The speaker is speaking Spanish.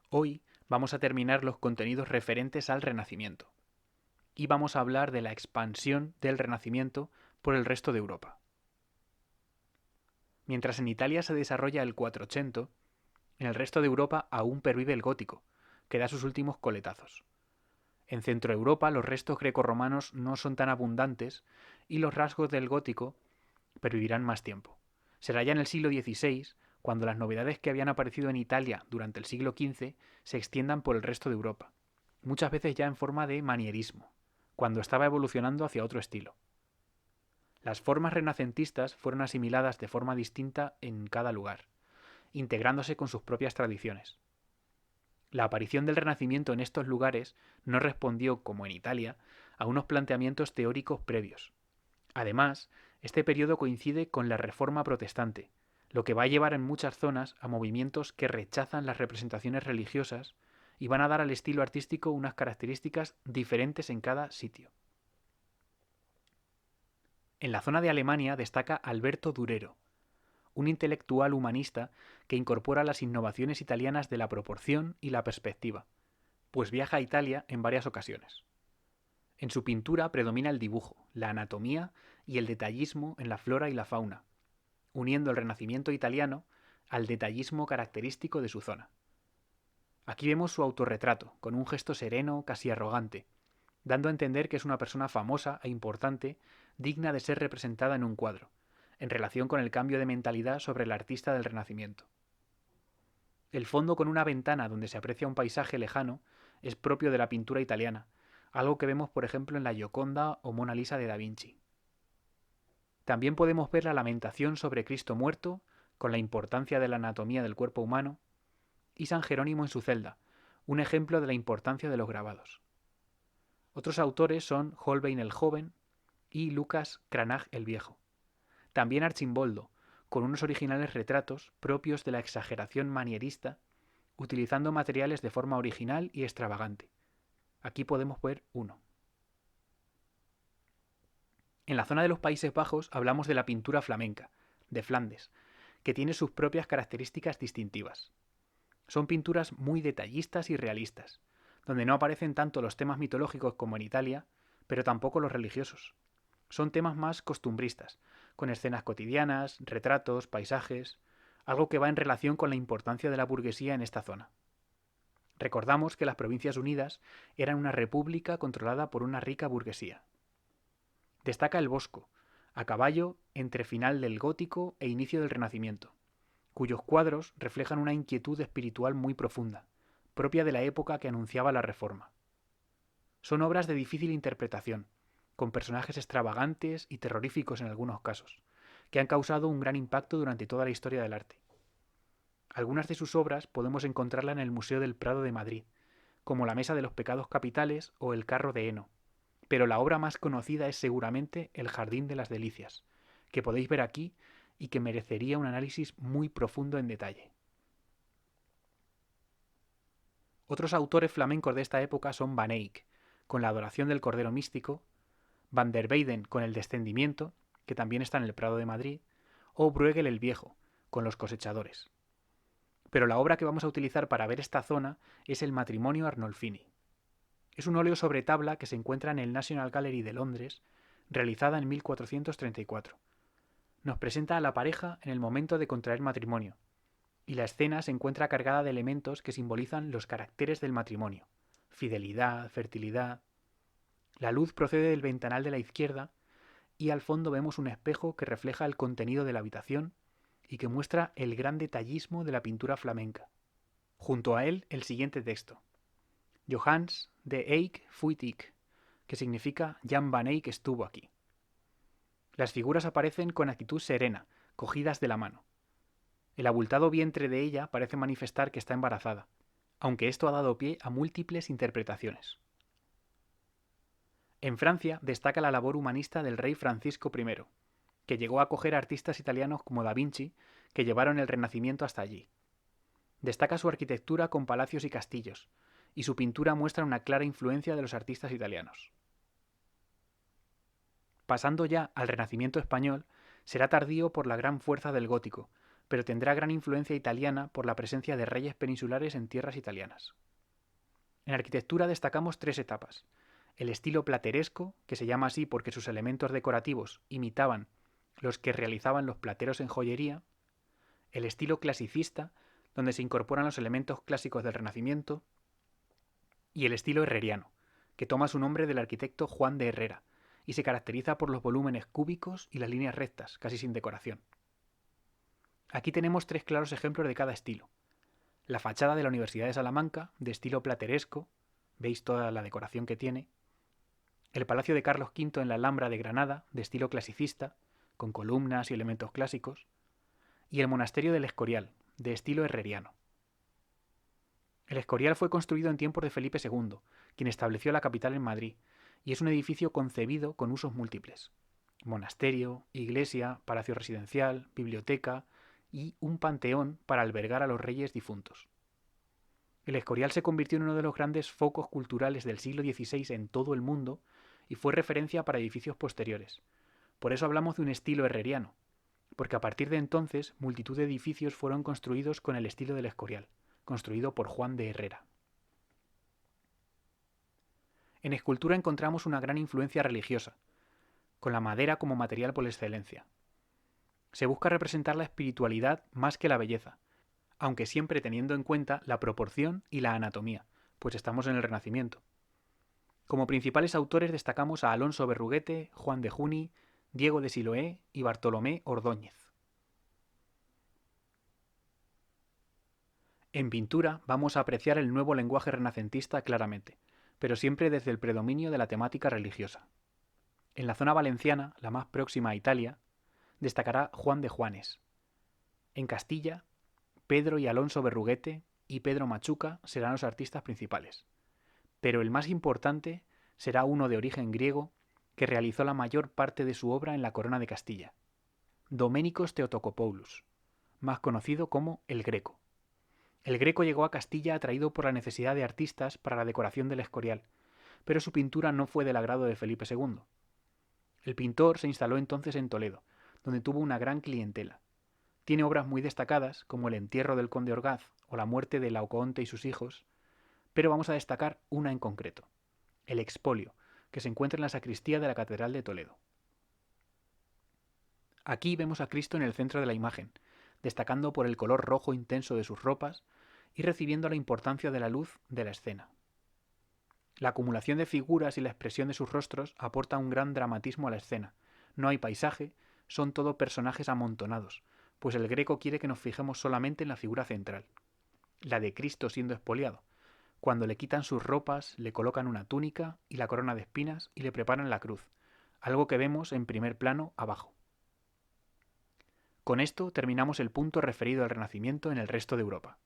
Hoy vamos a terminar los contenidos referentes al Renacimiento y vamos a hablar de la expansión del Renacimiento por el resto de Europa. Mientras en Italia se desarrolla el Quattrocento, en el resto de Europa aún pervive el gótico, que da sus últimos coletazos. En Centroeuropa los restos grecorromanos no son tan abundantes y los rasgos del gótico pervivirán más tiempo. Será ya en el siglo XVI cuando las novedades que habían aparecido en Italia durante el siglo XV se extiendan por el resto de Europa, muchas veces ya en forma de manierismo, cuando estaba evolucionando hacia otro estilo. Las formas renacentistas fueron asimiladas de forma distinta en cada lugar, integrándose con sus propias tradiciones. La aparición del Renacimiento en estos lugares no respondió, como en Italia, a unos planteamientos teóricos previos. Además, este periodo coincide con la Reforma Protestante, lo que va a llevar en muchas zonas a movimientos que rechazan las representaciones religiosas y van a dar al estilo artístico unas características diferentes en cada sitio. En la zona de Alemania destaca Alberto Durero, un intelectual humanista que incorpora las innovaciones italianas de la proporción y la perspectiva, pues viaja a Italia en varias ocasiones. En su pintura predomina el dibujo, la anatomía y el detallismo en la flora y la fauna, uniendo el renacimiento italiano al detallismo característico de su zona. Aquí vemos su autorretrato, con un gesto sereno, casi arrogante, dando a entender que es una persona famosa e importante, digna de ser representada en un cuadro, en relación con el cambio de mentalidad sobre el artista del Renacimiento. El fondo con una ventana donde se aprecia un paisaje lejano es propio de la pintura italiana, algo que vemos por ejemplo en la Gioconda o Mona Lisa de Da Vinci. También podemos ver la lamentación sobre Cristo muerto, con la importancia de la anatomía del cuerpo humano, y San Jerónimo en su celda, un ejemplo de la importancia de los grabados. Otros autores son Holbein el Joven y Lucas Cranach el Viejo. También Archimboldo, con unos originales retratos propios de la exageración manierista, utilizando materiales de forma original y extravagante. Aquí podemos ver uno. En la zona de los Países Bajos hablamos de la pintura flamenca, de Flandes, que tiene sus propias características distintivas. Son pinturas muy detallistas y realistas, donde no aparecen tanto los temas mitológicos como en Italia, pero tampoco los religiosos. Son temas más costumbristas, con escenas cotidianas, retratos, paisajes, algo que va en relación con la importancia de la burguesía en esta zona. Recordamos que las Provincias Unidas eran una república controlada por una rica burguesía. Destaca el Bosco, a caballo entre final del gótico e inicio del Renacimiento, cuyos cuadros reflejan una inquietud espiritual muy profunda, propia de la época que anunciaba la Reforma. Son obras de difícil interpretación, con personajes extravagantes y terroríficos en algunos casos, que han causado un gran impacto durante toda la historia del arte. Algunas de sus obras podemos encontrarlas en el Museo del Prado de Madrid, como la Mesa de los Pecados Capitales o el Carro de heno, pero la obra más conocida es seguramente El Jardín de las Delicias, que podéis ver aquí y que merecería un análisis muy profundo en detalle. Otros autores flamencos de esta época son Van Eyck, con la adoración del Cordero Místico, Van der Weyden con el Descendimiento, que también está en el Prado de Madrid, o Bruegel el Viejo, con los cosechadores. Pero la obra que vamos a utilizar para ver esta zona es el Matrimonio Arnolfini. Es un óleo sobre tabla que se encuentra en el National Gallery de Londres, realizada en 1434. Nos presenta a la pareja en el momento de contraer matrimonio, y la escena se encuentra cargada de elementos que simbolizan los caracteres del matrimonio: fidelidad, fertilidad. La luz procede del ventanal de la izquierda y al fondo vemos un espejo que refleja el contenido de la habitación y que muestra el gran detallismo de la pintura flamenca. Junto a él, el siguiente texto: Johannes de Eyck fuit ik, que significa Jan van Eyck estuvo aquí. Las figuras aparecen con actitud serena, cogidas de la mano. El abultado vientre de ella parece manifestar que está embarazada, aunque esto ha dado pie a múltiples interpretaciones. En Francia destaca la labor humanista del rey Francisco I, que llegó a acoger a artistas italianos como Da Vinci, que llevaron el Renacimiento hasta allí. Destaca su arquitectura con palacios y castillos, y su pintura muestra una clara influencia de los artistas italianos. Pasando ya al Renacimiento español, será tardío por la gran fuerza del gótico, pero tendrá gran influencia italiana por la presencia de reyes peninsulares en tierras italianas. En arquitectura destacamos 3 etapas. El estilo plateresco, que se llama así porque sus elementos decorativos imitaban los que realizaban los plateros en joyería. El estilo clasicista, donde se incorporan los elementos clásicos del Renacimiento. Y el estilo herreriano, que toma su nombre del arquitecto Juan de Herrera, y se caracteriza por los volúmenes cúbicos y las líneas rectas, casi sin decoración. Aquí tenemos 3 claros ejemplos de cada estilo. La fachada de la Universidad de Salamanca, de estilo plateresco, veis toda la decoración que tiene. El Palacio de Carlos V en la Alhambra de Granada, de estilo clasicista, con columnas y elementos clásicos. Y el Monasterio del Escorial, de estilo herreriano. El Escorial fue construido en tiempos de Felipe II, quien estableció la capital en Madrid, y es un edificio concebido con usos múltiples. Monasterio, iglesia, palacio residencial, biblioteca y un panteón para albergar a los reyes difuntos. El Escorial se convirtió en uno de los grandes focos culturales del siglo XVI en todo el mundo y fue referencia para edificios posteriores. Por eso hablamos de un estilo herreriano, porque a partir de entonces multitud de edificios fueron construidos con el estilo del Escorial, construido por Juan de Herrera. En escultura encontramos una gran influencia religiosa, con la madera como material por excelencia. Se busca representar la espiritualidad más que la belleza, aunque siempre teniendo en cuenta la proporción y la anatomía, pues estamos en el Renacimiento. Como principales autores destacamos a Alonso Berruguete, Juan de Juni, Diego de Siloé y Bartolomé Ordóñez. En pintura vamos a apreciar el nuevo lenguaje renacentista claramente, pero siempre desde el predominio de la temática religiosa. En la zona valenciana, la más próxima a Italia, destacará Juan de Juanes. En Castilla, Pedro y Alonso Berruguete y Pedro Machuca serán los artistas principales. Pero el más importante será uno de origen griego que realizó la mayor parte de su obra en la Corona de Castilla, Doménicos Theotokopoulos, más conocido como el Greco. El Greco llegó a Castilla atraído por la necesidad de artistas para la decoración del Escorial, pero su pintura no fue del agrado de Felipe II. El pintor se instaló entonces en Toledo, donde tuvo una gran clientela. Tiene obras muy destacadas, como El entierro del conde Orgaz o La muerte de Laocoonte y sus hijos, pero vamos a destacar una en concreto, el Expolio, que se encuentra en la sacristía de la Catedral de Toledo. Aquí vemos a Cristo en el centro de la imagen, destacando por el color rojo intenso de sus ropas y recibiendo la importancia de la luz de la escena. La acumulación de figuras y la expresión de sus rostros aporta un gran dramatismo a la escena. No hay paisaje, son todo personajes amontonados, pues el Greco quiere que nos fijemos solamente en la figura central, la de Cristo siendo expoliado. Cuando le quitan sus ropas, le colocan una túnica y la corona de espinas y le preparan la cruz, algo que vemos en primer plano abajo. Con esto terminamos el punto referido al Renacimiento en el resto de Europa.